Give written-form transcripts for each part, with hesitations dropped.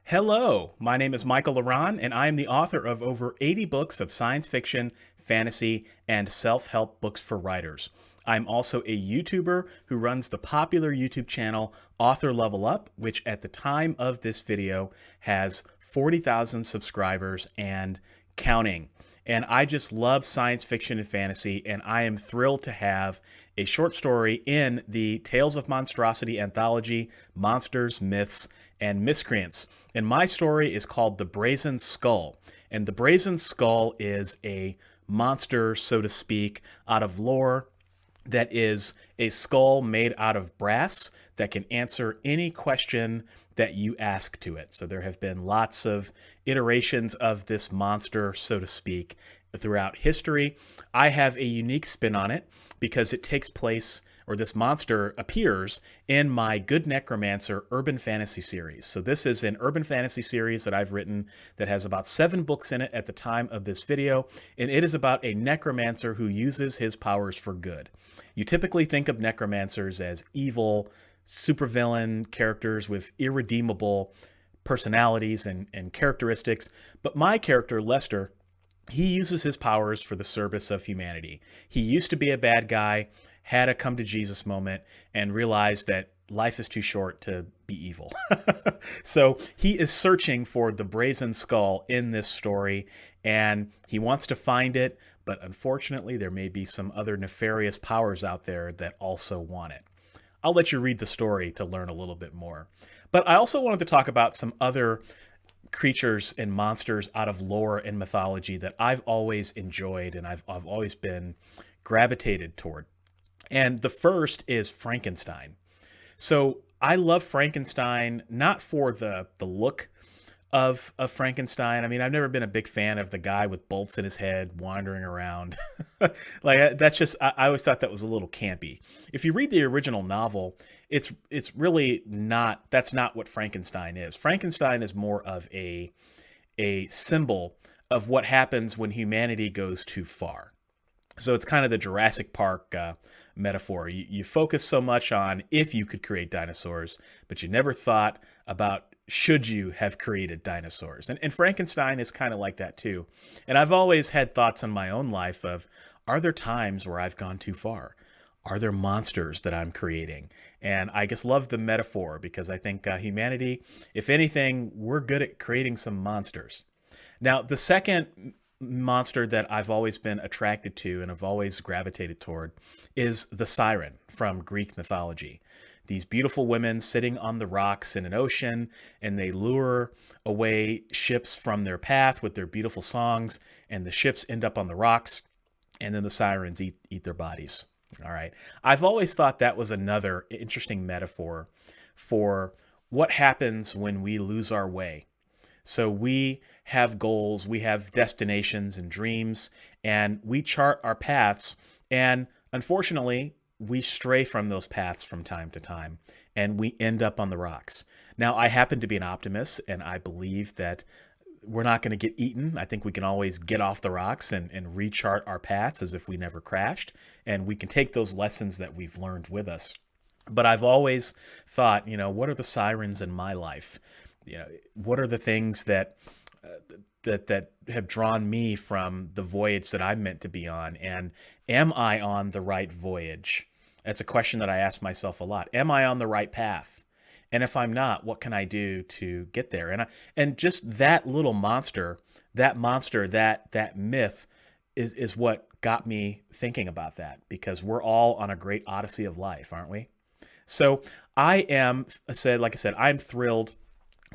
Hello, my name is Michael La Ronn, and I am the author of over 80 books of science fiction, fantasy, and self-help books for writers. I'm also a YouTuber who runs the popular YouTube channel Author Level Up, which at the time of this video has 40,000 subscribers and counting. And I just love science fiction and fantasy, and I am thrilled to have a short story in the Tales of Monstrosity anthology, Monsters, Myths, and Miscreants. And my story is called The Brazen Skull. And the Brazen Skull is a monster, so to speak, out of lore that is a skull made out of brass that can answer any question that you ask to it. So there have been lots of iterations of this monster, so to speak, throughout history. I have a unique spin on it because it takes place, or this monster appears, in my Good Necromancer urban fantasy series. So this is an urban fantasy series that I've written that has about 7 books in it at the time of this video, and it is about a necromancer who uses his powers for good. You typically think of necromancers as evil, supervillain characters with irredeemable personalities and characteristics, but my character, Lester, he uses his powers for the service of humanity. He used to be a bad guy, had a come to Jesus moment, and realized that life is too short to be evil. So he is searching for the Brazen Skull in this story, and he wants to find it, but unfortunately there may be some other nefarious powers out there that also want it. I'll let you read the story to learn a little bit more. But I also wanted to talk about some other creatures and monsters out of lore and mythology that I've always enjoyed and I've always been gravitated toward. And the first is Frankenstein. So I love Frankenstein not for the look of Frankenstein. I mean, I've never been a big fan of the guy with bolts in his head wandering around. Like that's just I always thought that was a little campy. If you read the original novel, it's really not, that's not what Frankenstein is. Frankenstein is more of a symbol of what happens when humanity goes too far. So it's kind of the Jurassic Park metaphor. You focus so much on if you could create dinosaurs, but you never thought about should you have created dinosaurs. And Frankenstein is kind of like that too. And I've always had thoughts in my own life of, are there times where I've gone too far? Are there monsters that I'm creating? And I just love the metaphor because I think humanity, if anything, we're good at creating some monsters. Now, the second monster that I've always been attracted to and have always gravitated toward is the Siren from Greek mythology. These beautiful women sitting on the rocks in an ocean, and they lure away ships from their path with their beautiful songs, and the ships end up on the rocks, and then the sirens eat their bodies. All right. I've always thought that was another interesting metaphor for what happens when we lose our way. So we have goals, we have destinations and dreams, and we chart our paths. And unfortunately, we stray from those paths from time to time, and we end up on the rocks. Now, I happen to be an optimist, and I believe that we're not going to get eaten. I think we can always get off the rocks and rechart our paths as if we never crashed, and we can take those lessons that we've learned with us. But I've always thought, what are the sirens in my life? What are the things that have drawn me from the voyage that I'm meant to be on? And am I on the right voyage? That's a question that I ask myself a lot. Am I on the right path? And if I'm not, what can I do to get there? And just that little monster, that myth is what got me thinking about that, because we're all on a great odyssey of life, aren't we? So like I said, I'm thrilled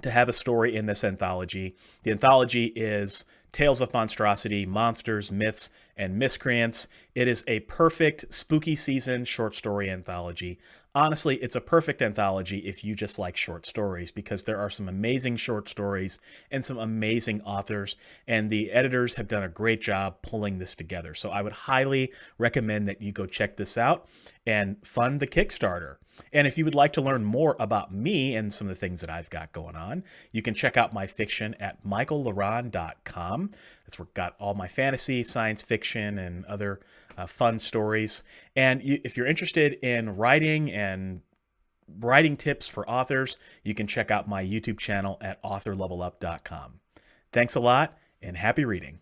to have a story in this anthology. The anthology is Tales of Monstrosity, Monsters, Myths, and Miscreants. It is a perfect spooky season short story anthology. Honestly, it's a perfect anthology if you just like short stories, because there are some amazing short stories and some amazing authors, and the editors have done a great job pulling this together. So I would highly recommend that you go check this out and fund the Kickstarter. And if you would like to learn more about me and some of the things that I've got going on, you can check out my fiction at michaellaronn.com. That's where I've got all my fantasy, science fiction, and other fun stories. And if you're interested in writing and writing tips for authors, you can check out my YouTube channel at authorlevelup.com. Thanks a lot, and happy reading.